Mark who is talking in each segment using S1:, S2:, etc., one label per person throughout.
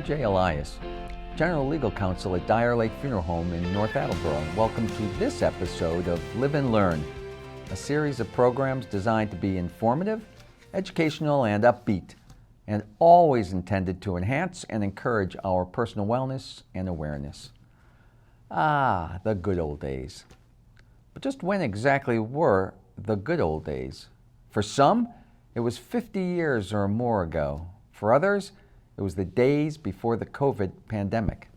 S1: I'm Jay Elias, General Legal Counsel at Dyer Lake Funeral Home in North Attleboro. Welcome to this episode of Live and Learn, a series of programs designed to be informative, educational, and upbeat, and always intended to enhance and encourage our personal wellness and awareness. Ah, the good old days. But just when exactly were the good old days? For some, it was 50 years or more ago. For others, it was the days before the COVID pandemic.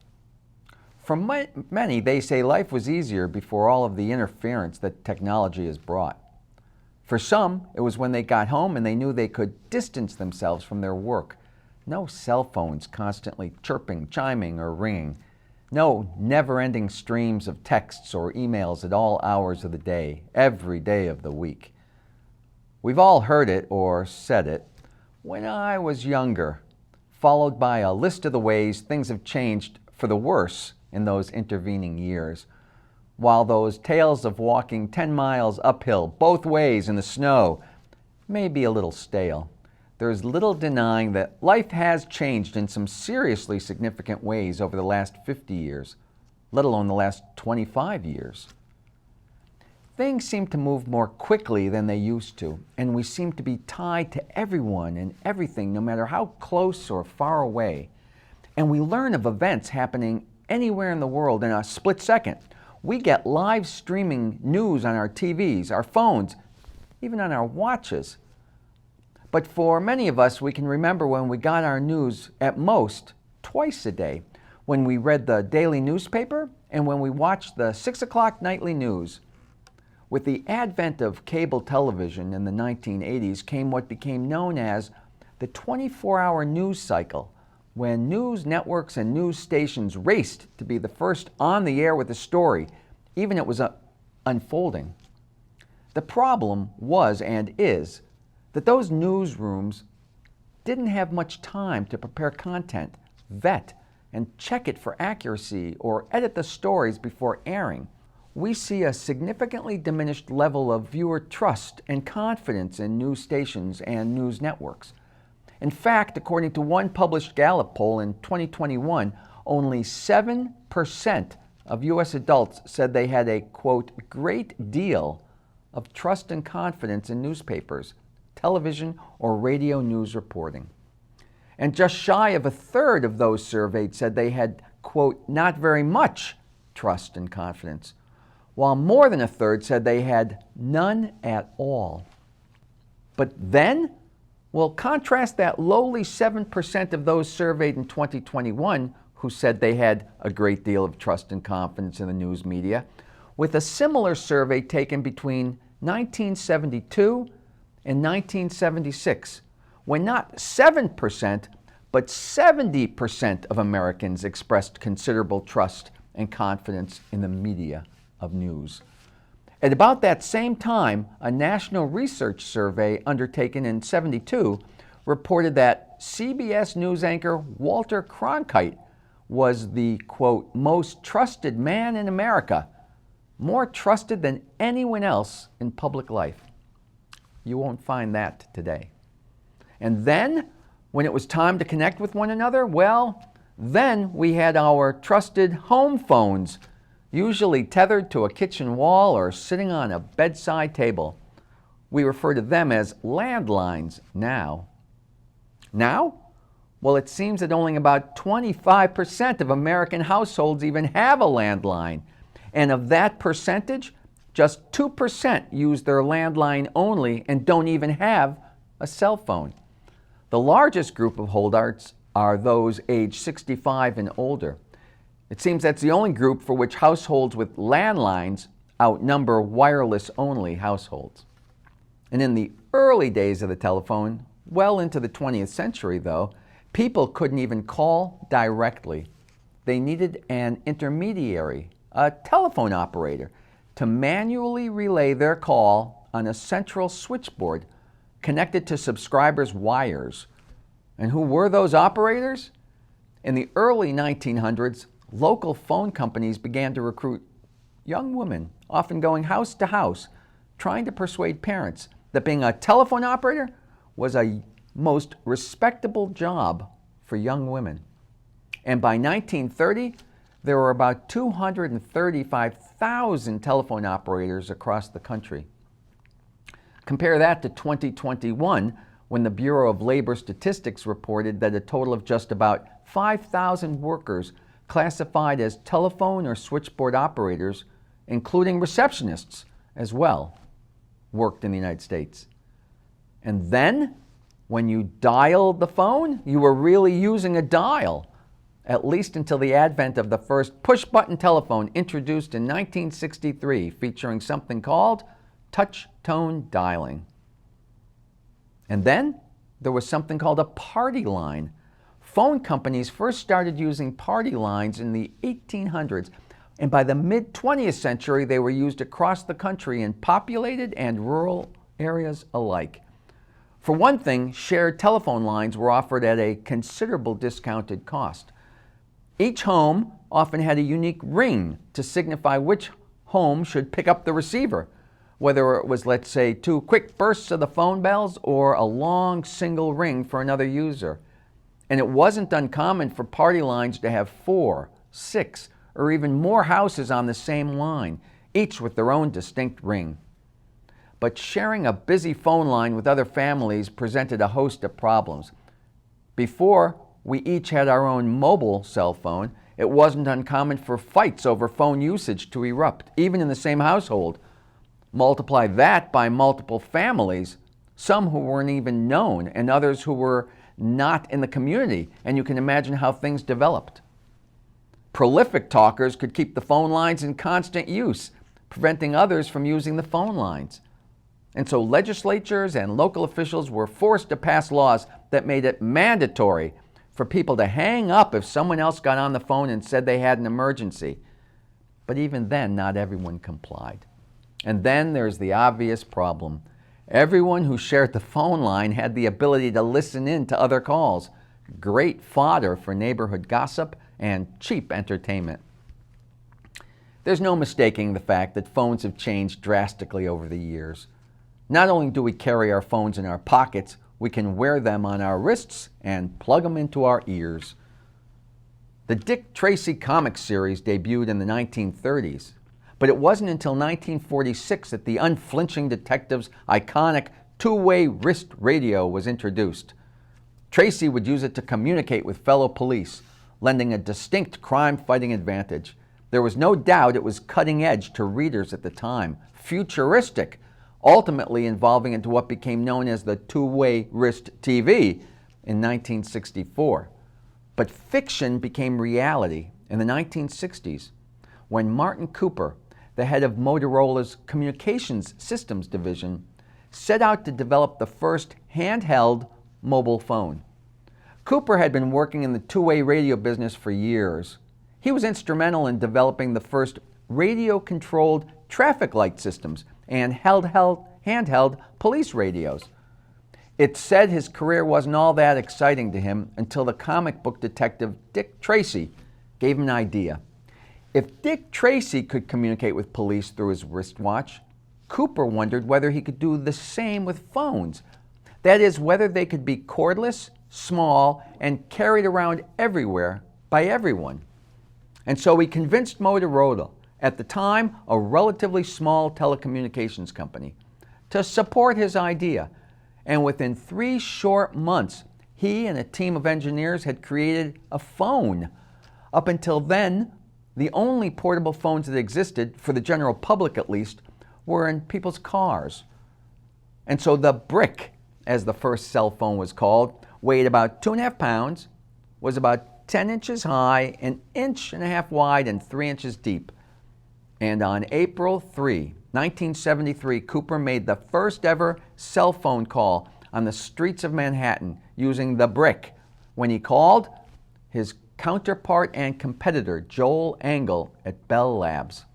S1: For many, they say life was easier before all of the interference that technology has brought. For some, it was when they got home and they knew they could distance themselves from their work. No cell phones constantly chirping, chiming, or ringing. No never-ending streams of texts or emails at all hours of the day, every day of the week. We've all heard it or said it. When I was younger, followed by a list of the ways things have changed for the worse in those intervening years. While those tales of walking 10 miles uphill both ways in the snow may be a little stale, there is little denying that life has changed in some seriously significant ways over the last 50 years, let alone the last 25 years. Things seem to move more quickly than they used to, and we seem to be tied to everyone and everything, no matter how close or far away. And we learn of events happening anywhere in the world in a split second. We get live streaming news on our TVs, our phones, even on our watches. But for many of us, we can remember when we got our news at most twice a day, when we read the daily newspaper and when we watched the 6 o'clock nightly news. With the advent of cable television in the 1980s came what became known as the 24-hour news cycle, when news networks and news stations raced to be the first on the air with a story, even it was unfolding. The problem was and is that those newsrooms didn't have much time to prepare content, vet, and check it for accuracy or edit the stories before airing. We see a significantly diminished level of viewer trust and confidence in news stations and news networks. In fact, according to one published Gallup poll in 2021, only 7% of U.S. adults said they had a, quote, great deal of trust and confidence in newspapers, television, or radio news reporting. And just shy of a third of those surveyed said they had, quote, not very much trust and confidence, while more than a third said they had none at all. But then, well, contrast that lowly 7% of those surveyed in 2021 who said they had a great deal of trust and confidence in the news media with a similar survey taken between 1972 and 1976, when not 7%, but 70% of Americans expressed considerable trust and confidence in the media of news. At about that same time, a national research survey undertaken in 1972 reported that CBS News anchor Walter Cronkite was the, quote, most trusted man in America, more trusted than anyone else in public life. You won't find that today. And then, when it was time to connect with one another, well, then we had our trusted home phones, usually tethered to a kitchen wall or sitting on a bedside table. We refer to them as landlines now. Now? Well, it seems that only about 25% of American households even have a landline. And of that percentage, just 2% use their landline only and don't even have a cell phone. The largest group of holdarts are those age 65 and older. It seems that's the only group for which households with landlines outnumber wireless-only households. And in the early days of the telephone, well into the 20th century though, people couldn't even call directly. They needed an intermediary, a telephone operator, to manually relay their call on a central switchboard connected to subscribers' wires. And who were those operators? In the early 1900s, local phone companies began to recruit young women, often going house to house, trying to persuade parents that being a telephone operator was a most respectable job for young women. And by 1930, there were about 235,000 telephone operators across the country. Compare that to 2021, when the Bureau of Labor Statistics reported that a total of just about 5,000 workers classified as telephone or switchboard operators, including receptionists as well, worked in the United States. And then, when you dialed the phone, you were really using a dial, at least until the advent of the first push-button telephone introduced in 1963, featuring something called touch-tone dialing. And then there was something called a party line. Phone companies first started using party lines in the 1800s, and by the mid-20th century, they were used across the country in populated and rural areas alike. For one thing, shared telephone lines were offered at a considerable discounted cost. Each home often had a unique ring to signify which home should pick up the receiver, whether it was, let's say, 2 quick bursts of the phone bells or a long single ring for another user. And it wasn't uncommon for party lines to have 4, 6, or even more houses on the same line, each with their own distinct ring. But sharing a busy phone line with other families presented a host of problems. Before we each had our own mobile cell phone, it wasn't uncommon for fights over phone usage to erupt, even in the same household. Multiply that by multiple families, some who weren't even known and others who were not in the community, and you can imagine how things developed. Prolific talkers could keep the phone lines in constant use, preventing others from using the phone lines. And so legislatures and local officials were forced to pass laws that made it mandatory for people to hang up if someone else got on the phone and said they had an emergency. But even then, not everyone complied. And then there's the obvious problem. Everyone who shared the phone line had the ability to listen in to other calls. Great fodder for neighborhood gossip and cheap entertainment. There's no mistaking the fact that phones have changed drastically over the years. Not only do we carry our phones in our pockets, we can wear them on our wrists and plug them into our ears. The Dick Tracy comic series debuted in the 1930s. But it wasn't until 1946 that the unflinching detective's iconic two-way wrist radio was introduced. Tracy would use it to communicate with fellow police, lending a distinct crime-fighting advantage. There was no doubt it was cutting edge to readers at the time, futuristic, ultimately evolving into what became known as the two-way wrist TV in 1964. But fiction became reality in the 1960s when Martin Cooper, the head of Motorola's Communications Systems Division, set out to develop the first handheld mobile phone. Cooper had been working in the two-way radio business for years. He was instrumental in developing the first radio-controlled traffic light systems and handheld police radios. It's said his career wasn't all that exciting to him until the comic book detective Dick Tracy gave him an idea. If Dick Tracy could communicate with police through his wristwatch, Cooper wondered whether he could do the same with phones. That is, whether they could be cordless, small, and carried around everywhere by everyone. And so he convinced Motorola, at the time a relatively small telecommunications company, to support his idea. And within 3 short months, he and a team of engineers had created a phone. Up until then, the only portable phones that existed, for the general public at least, were in people's cars. And so the Brick, as the first cell phone was called, weighed about 2.5 pounds, was about 10 inches high, 1.5 inches wide, and 3 inches deep. And on April 3, 1973, Cooper made the first ever cell phone call on the streets of Manhattan using the Brick when he called his counterpart and competitor, Joel Engel, at Bell Labs.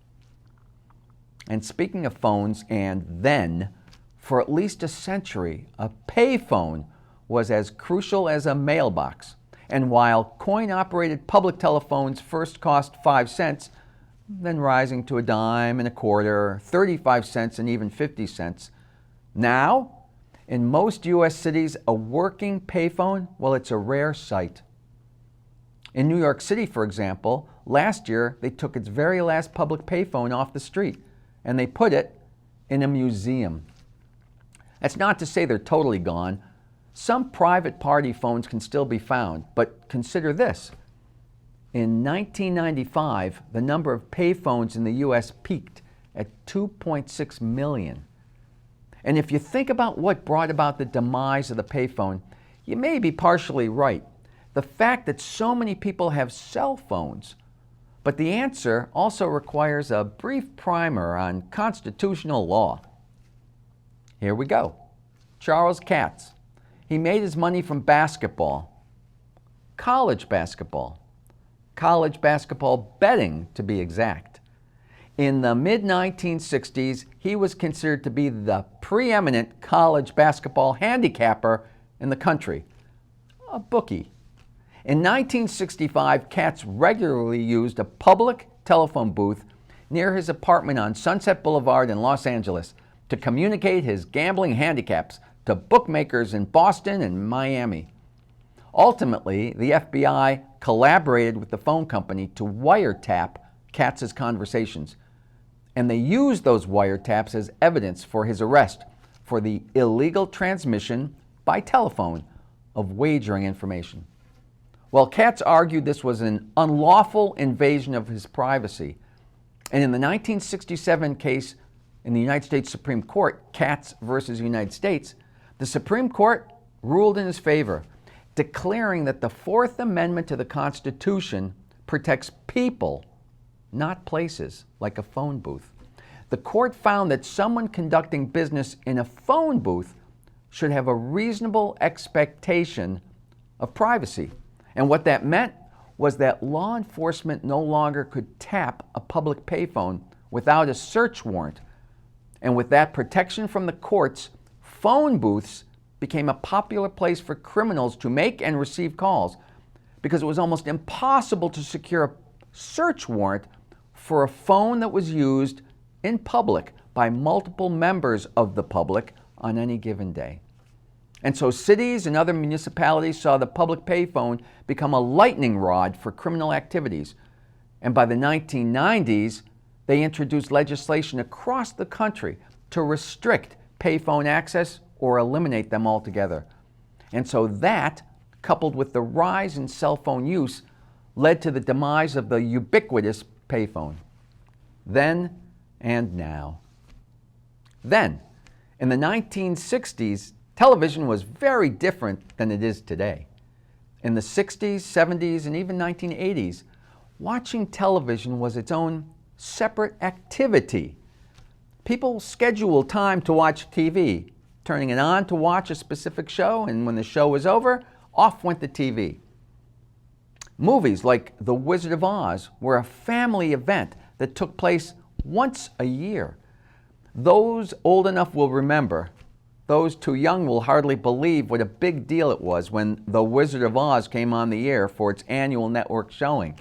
S1: And speaking of phones, and then, for at least a century, a payphone was as crucial as a mailbox. And while coin-operated public telephones first cost 5 cents, then rising to a dime and a quarter, 35 cents, and even 50 cents, now, in most U.S. cities, a working payphone, well, it's a rare sight. In New York City, for example, last year they took its very last public payphone off the street and they put it in a museum. That's not to say they're totally gone. Some private party phones can still be found, but consider this. In 1995, the number of payphones in the U.S. peaked at 2.6 million. And if you think about what brought about the demise of the payphone, you may be partially right. The fact that so many people have cell phones. But the answer also requires a brief primer on constitutional law. Here we go. Charles Katz. He made his money from basketball. College basketball betting to be exact. In the mid-1960s, he was considered to be the preeminent college basketball handicapper in the country, a bookie. In 1965, Katz regularly used a public telephone booth near his apartment on Sunset Boulevard in Los Angeles to communicate his gambling handicaps to bookmakers in Boston and Miami. Ultimately, the FBI collaborated with the phone company to wiretap Katz's conversations, and they used those wiretaps as evidence for his arrest for the illegal transmission by telephone of wagering information. Well, Katz argued this was an unlawful invasion of his privacy, and in the 1967 case in the United States Supreme Court, Katz versus United States, the Supreme Court ruled in his favor, declaring that the Fourth Amendment to the Constitution protects people, not places, like a phone booth. The court found that someone conducting business in a phone booth should have a reasonable expectation of privacy. And what that meant was that law enforcement no longer could tap a public payphone without a search warrant. And with that protection from the courts, phone booths became a popular place for criminals to make and receive calls because it was almost impossible to secure a search warrant for a phone that was used in public by multiple members of the public on any given day. And so cities and other municipalities saw the public payphone become a lightning rod for criminal activities. And by the 1990s, they introduced legislation across the country to restrict payphone access or eliminate them altogether. And so that, coupled with the rise in cell phone use, led to the demise of the ubiquitous payphone. Then and now. Then, in the 1960s, television was very different than it is today. In the 60s, 70s, and even 1980s, watching television was its own separate activity. People scheduled time to watch TV, turning it on to watch a specific show, and when the show was over, off went the TV. Movies like The Wizard of Oz were a family event that took place once a year. Those old enough will remember. Those too young will hardly believe what a big deal it was when The Wizard of Oz came on the air for its annual network showing.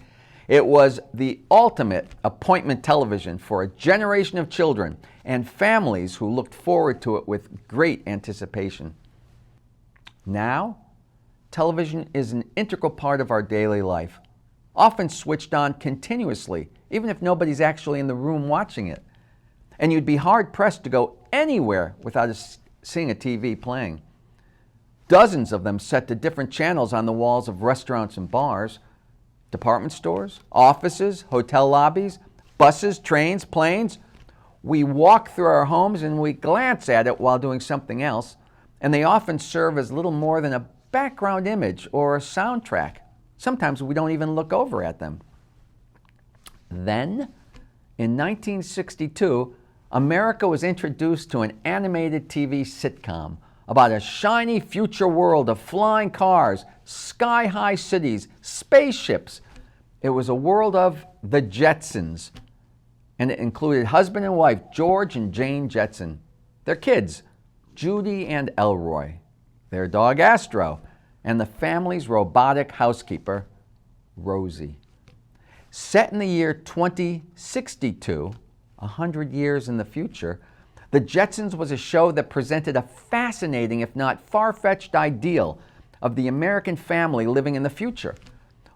S1: It was the ultimate appointment television for a generation of children and families who looked forward to it with great anticipation. Now, television is an integral part of our daily life, often switched on continuously, even if nobody's actually in the room watching it. And you'd be hard-pressed to go anywhere without seeing a TV playing. Dozens of them set to different channels on the walls of restaurants and bars, department stores, offices, hotel lobbies, buses, trains, planes. We walk through our homes and we glance at it while doing something else, and they often serve as little more than a background image or a soundtrack. Sometimes we don't even look over at them. Then, in 1962, America was introduced to an animated TV sitcom about a shiny future world of flying cars, sky-high cities, spaceships. It was a world of the Jetsons, and it included husband and wife George and Jane Jetson, their kids, Judy and Elroy, their dog Astro, and the family's robotic housekeeper, Rosie. Set in the year 2062, 100 years in the future, The Jetsons was a show that presented a fascinating, if not far-fetched, ideal of the American family living in the future.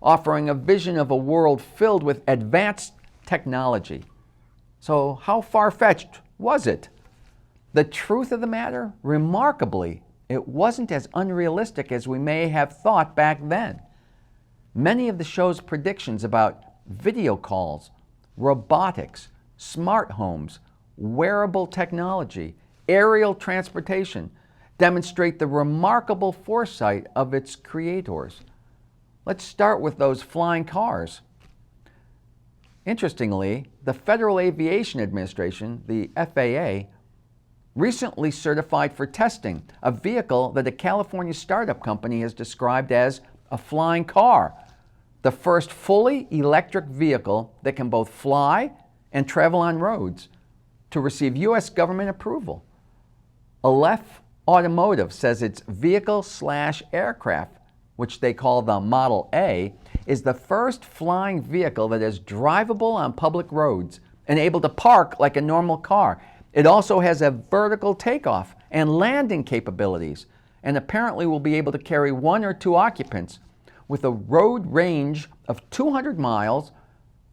S1: offering a vision of a world filled with advanced technology. So how far-fetched was it? The truth of the matter, remarkably, it wasn't as unrealistic as we may have thought back then. Many of the show's predictions about video calls, robotics, smart homes, wearable technology, aerial transportation demonstrate the remarkable foresight of its creators. Let's start with those flying cars. Interestingly, the Federal Aviation Administration, the FAA, recently certified for testing a vehicle that a California startup company has described as a flying car, the first fully electric vehicle that can both fly and travel on roads, to receive U.S. government approval. Aleph Automotive says its vehicle/aircraft, which they call the Model A, is the first flying vehicle that is drivable on public roads and able to park like a normal car. It also has a vertical takeoff and landing capabilities, and apparently will be able to carry 1 or 2 occupants with a road range of 200 miles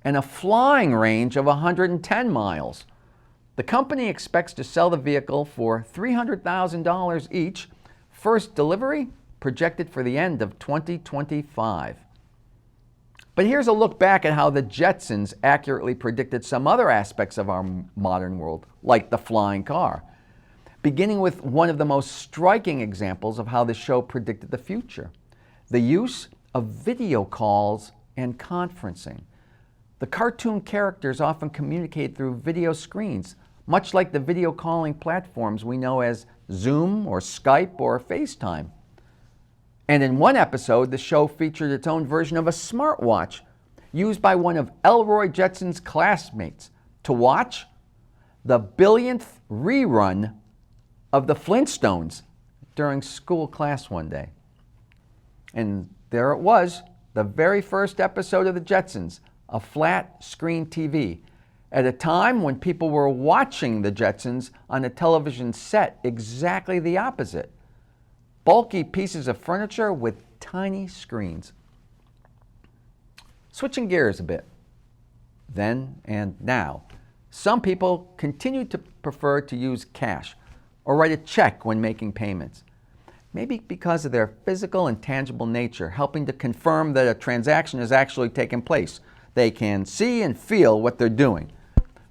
S1: and a flying range of 110 miles. The company expects to sell the vehicle for $300,000 each. First delivery projected for the end of 2025. But here's a look back at how the Jetsons accurately predicted some other aspects of our modern world, like the flying car. Beginning with one of the most striking examples of how the show predicted the future: the use of video calls and conferencing. The cartoon characters often communicate through video screens, much like the video calling platforms we know as Zoom or Skype or FaceTime. And in one episode, the show featured its own version of a smartwatch used by one of Elroy Jetson's classmates to watch the billionth rerun of the Flintstones during school class one day. And there it was, the very first episode of the Jetsons, a flat screen TV, at a time when people were watching the Jetsons on a television set exactly the opposite. Bulky pieces of furniture with tiny screens. Switching gears a bit, then and now, some people continue to prefer to use cash or write a check when making payments. Maybe because of their physical and tangible nature, helping to confirm that a transaction has actually taken place. They can see and feel what they're doing.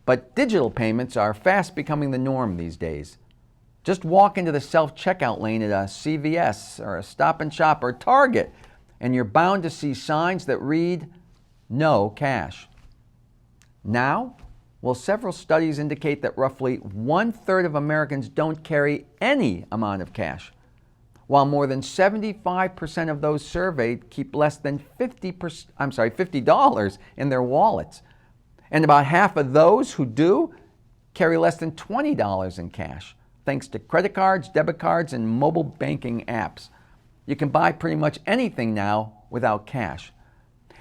S1: But digital payments are fast becoming the norm these days. Just walk into the self-checkout lane at a CVS or a Stop and Shop or Target, and you're bound to see signs that read, "No cash." Now, well, several studies indicate that roughly 1/3 of Americans don't carry any amount of cash, while more than 75% of those surveyed keep less than $50 in their wallets. And about half of those who do carry less than $20 in cash, thanks to credit cards, debit cards, and mobile banking apps. You can buy pretty much anything now without cash.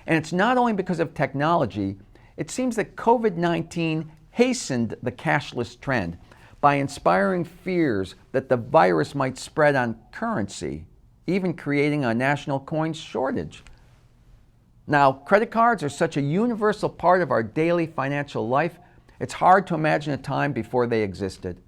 S1: And it's not only because of technology. It seems that COVID-19 hastened the cashless trend by inspiring fears that the virus might spread on currency, even creating a national coin shortage. Now, credit cards are such a universal part of our daily financial life, it's hard to imagine a time before they existed.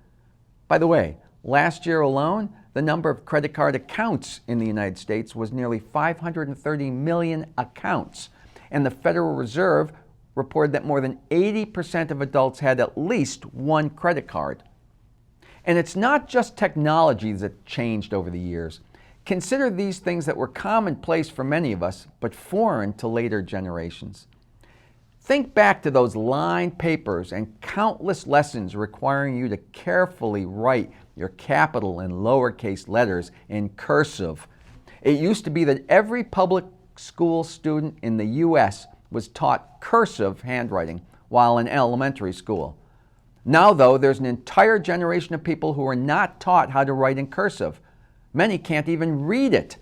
S1: By the way, last year alone, the number of credit card accounts in the United States was nearly 530 million accounts, and the Federal Reserve reported that more than 80% of adults had at least one credit card. And it's not just technology that changed over the years. Consider these things that were commonplace for many of us, but foreign to later generations. Think back to those lined papers and countless lessons requiring you to carefully write your capital and lowercase letters in cursive. It used to be that every public school student in the U.S. was taught cursive handwriting while in elementary school. Now, though, there's an entire generation of people who are not taught how to write in cursive. Many can't even read it.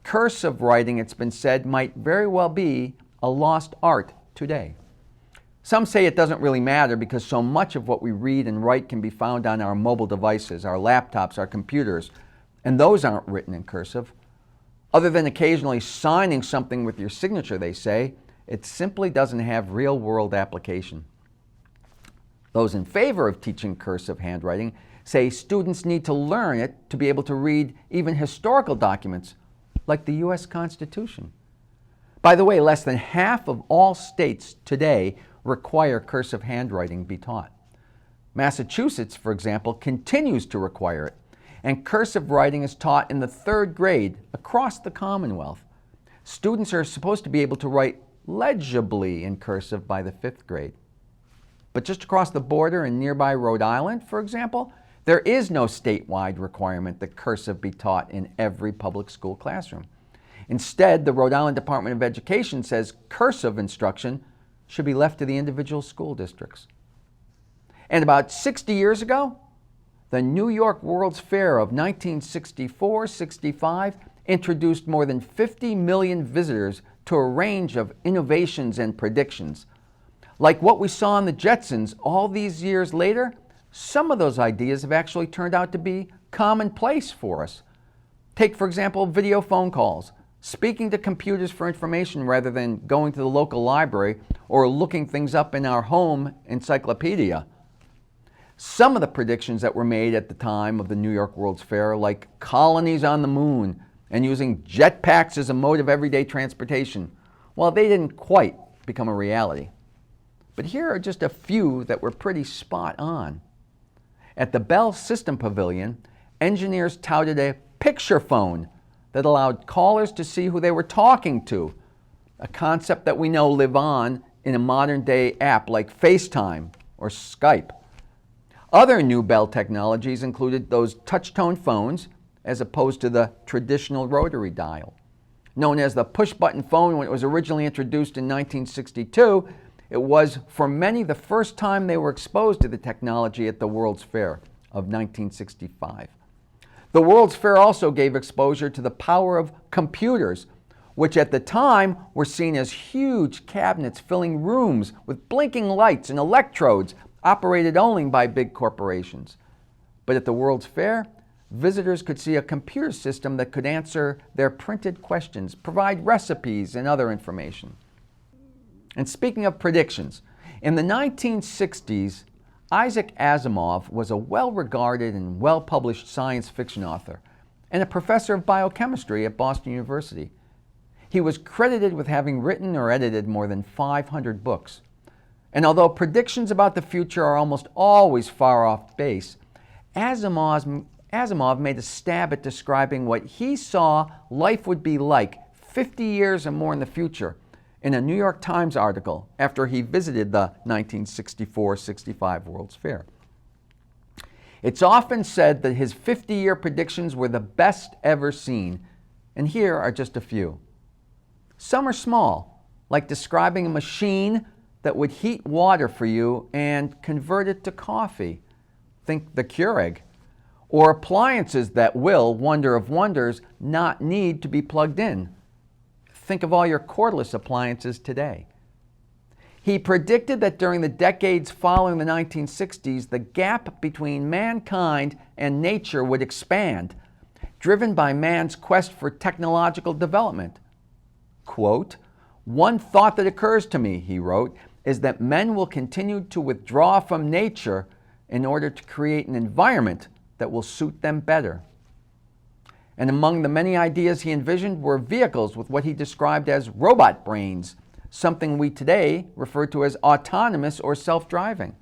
S1: Cursive writing, it's been said, might very well be a lost art today. Some say it doesn't really matter because so much of what we read and write can be found on our mobile devices, our laptops, our computers, and those aren't written in cursive. Other than occasionally signing something with your signature, they say, it simply doesn't have real-world application. Those in favor of teaching cursive handwriting say students need to learn it to be able to read even historical documents like the U.S. Constitution. By the way, less than half of all states today require cursive handwriting be taught. Massachusetts, for example, continues to require it, and cursive writing is taught in the 3rd grade across the Commonwealth. Students are supposed to be able to write legibly in cursive by the 5th grade. But just across the border in nearby Rhode Island, for example, there is no statewide requirement that cursive be taught in every public school classroom. Instead, the Rhode Island Department of Education says cursive instruction should be left to the individual school districts. And about 60 years ago, the New York World's Fair of 1964-65 introduced more than 50 million visitors to a range of innovations and predictions. Like what we saw in the Jetsons all these years later, some of those ideas have actually turned out to be commonplace for us. Take, for example, video phone calls, speaking to computers for information rather than going to the local library or looking things up in our home encyclopedia. Some of the predictions that were made at the time of the New York World's Fair, like colonies on the moon and using jetpacks as a mode of everyday transportation, well, they didn't quite become a reality. But here are just a few that were pretty spot on. At the Bell System Pavilion, engineers touted a picture phone that allowed callers to see who they were talking to, a concept that we know live on in a modern-day app like FaceTime or Skype. Other new Bell technologies included those touch-tone phones as opposed to the traditional rotary dial. Known as the push-button phone when it was originally introduced in 1962, it was for many the first time they were exposed to the technology at the World's Fair of 1965. The World's Fair also gave exposure to the power of computers, which at the time were seen as huge cabinets filling rooms with blinking lights and electrodes operated only by big corporations. But at the World's Fair, visitors could see a computer system that could answer their printed questions, provide recipes, and other information. And speaking of predictions, in the 1960s, Isaac Asimov was a well-regarded and well-published science fiction author and a professor of biochemistry at Boston University. He was credited with having written or edited more than 500 books. And although predictions about the future are almost always far off base, Asimov made a stab at describing what he saw life would be like 50 years or more in the future in a New York Times article after he visited the 1964-65 World's Fair. It's often said that his 50-year predictions were the best ever seen, and here are just a few. Some are small, like describing a machine that would heat water for you and convert it to coffee. Think the Keurig. Or appliances that will, wonder of wonders, not need to be plugged in. Think of all your cordless appliances today. He predicted that during the decades following the 1960s, the gap between mankind and nature would expand, driven by man's quest for technological development. Quote, "One thought that occurs to me," he wrote, "is that men will continue to withdraw from nature in order to create an environment that will suit them better." And among the many ideas he envisioned were vehicles with what he described as robot brains, something we today refer to as autonomous or self-driving.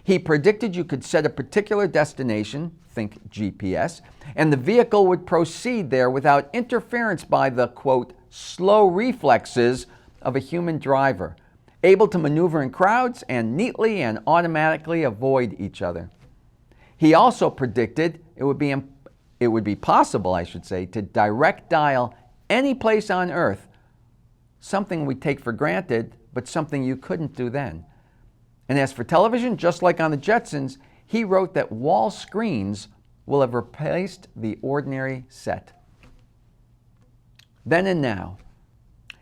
S1: He predicted you could set a particular destination, think GPS, and the vehicle would proceed there without interference by the, quote, slow reflexes of a human driver, able to maneuver in crowds and neatly and automatically avoid each other. He also predicted it would be possible, to direct dial any place on Earth, something we take for granted, but something you couldn't do then. And as for television, just like on the Jetsons, he wrote that wall screens will have replaced the ordinary set. Then and now.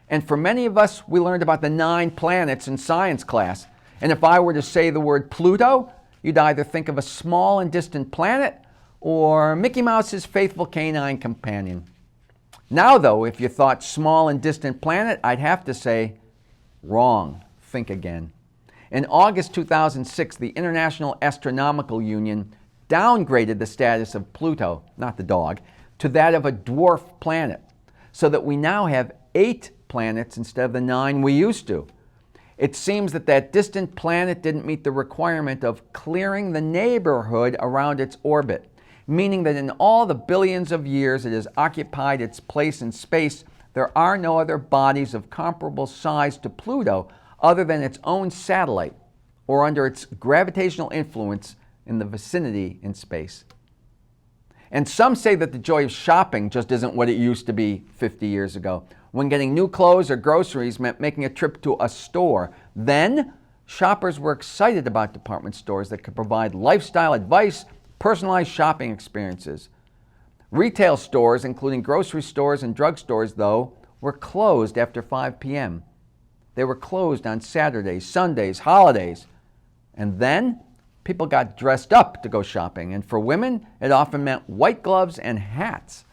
S1: And for many of us, we learned about the 9 planets in science class. And if I were to say the word Pluto, you'd either think of a small and distant planet or Mickey Mouse's faithful canine companion. Now, though, if you thought small and distant planet, I'd have to say, wrong. Think again. In August 2006, the International Astronomical Union downgraded the status of Pluto, not the dog, to that of a dwarf planet, so that we now have 8 planets instead of the 9 we used to. It seems that that distant planet didn't meet the requirement of clearing the neighborhood around its orbit, meaning that in all the billions of years it has occupied its place in space, there are no other bodies of comparable size to Pluto other than its own satellite, or under its gravitational influence in the vicinity in space. And some say that the joy of shopping just isn't what it used to be 50 years ago, when getting new clothes or groceries meant making a trip to a store. Then, shoppers were excited about department stores that could provide lifestyle advice, personalized shopping experiences. Retail stores, including grocery stores and drugstores, though, were closed after 5 p.m. They were closed on Saturdays, Sundays, holidays. And then, people got dressed up to go shopping, and for women, it often meant white gloves and hats.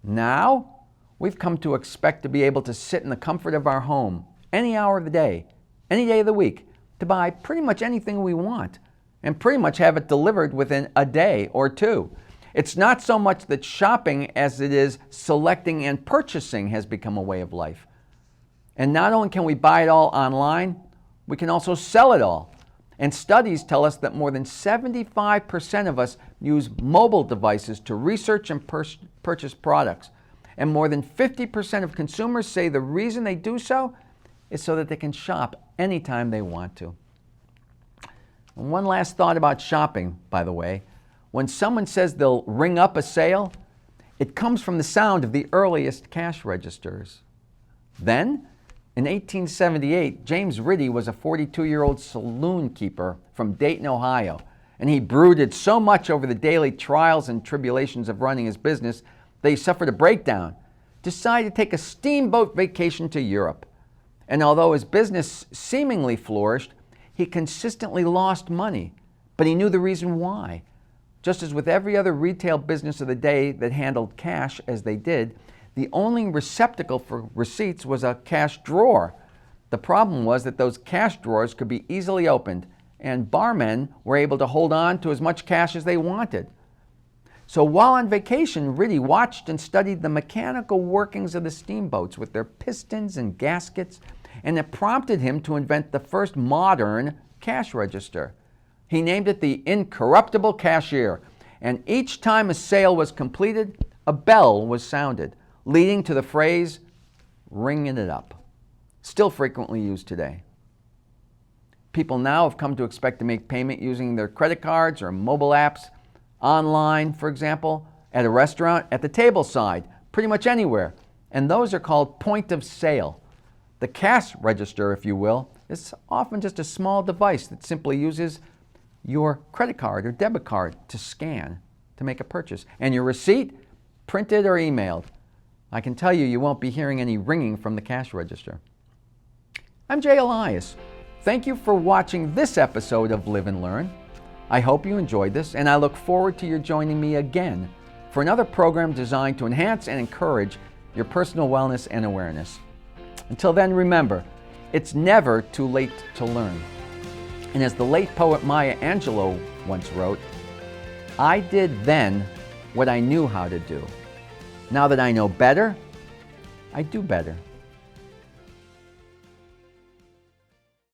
S1: Now, we've come to expect to be able to sit in the comfort of our home any hour of the day, any day of the week, to buy pretty much anything we want, and pretty much have it delivered within a day or two. It's not so much that shopping as it is selecting and purchasing has become a way of life. And not only can we buy it all online, we can also sell it all. And studies tell us that more than 75% of us use mobile devices to research and purchase products. And more than 50% of consumers say the reason they do so is so that they can shop anytime they want to. And one last thought about shopping, by the way. When someone says they'll ring up a sale, it comes from the sound of the earliest cash registers. Then, in 1878, James Ritty was a 42-year-old saloon keeper from Dayton, Ohio, and he brooded so much over the daily trials and tribulations of running his business that he suffered a breakdown, decided to take a steamboat vacation to Europe. And although his business seemingly flourished, he consistently lost money, but he knew the reason why. Just as with every other retail business of the day that handled cash as they did, the only receptacle for receipts was a cash drawer. The problem was that those cash drawers could be easily opened, and barmen were able to hold on to as much cash as they wanted. So while on vacation, Ritty watched and studied the mechanical workings of the steamboats with their pistons and gaskets, and it prompted him to invent the first modern cash register. He named it the Incorruptible Cashier, and each time a sale was completed, a bell was sounded, leading to the phrase, ringing it up, still frequently used today. People now have come to expect to make payment using their credit cards or mobile apps, online, for example, at a restaurant, at the table side, pretty much anywhere. And those are called point of sale. The cash register, if you will, is often just a small device that simply uses your credit card or debit card to scan to make a purchase. And your receipt, printed or emailed. I can tell you, you won't be hearing any ringing from the cash register. I'm Jay Elias. Thank you for watching this episode of Live and Learn. I hope you enjoyed this, and I look forward to your joining me again for another program designed to enhance and encourage your personal wellness and awareness. Until then, remember, it's never too late to learn. And as the late poet Maya Angelou once wrote, I did then what I knew how to do. Now that I know better, I do better.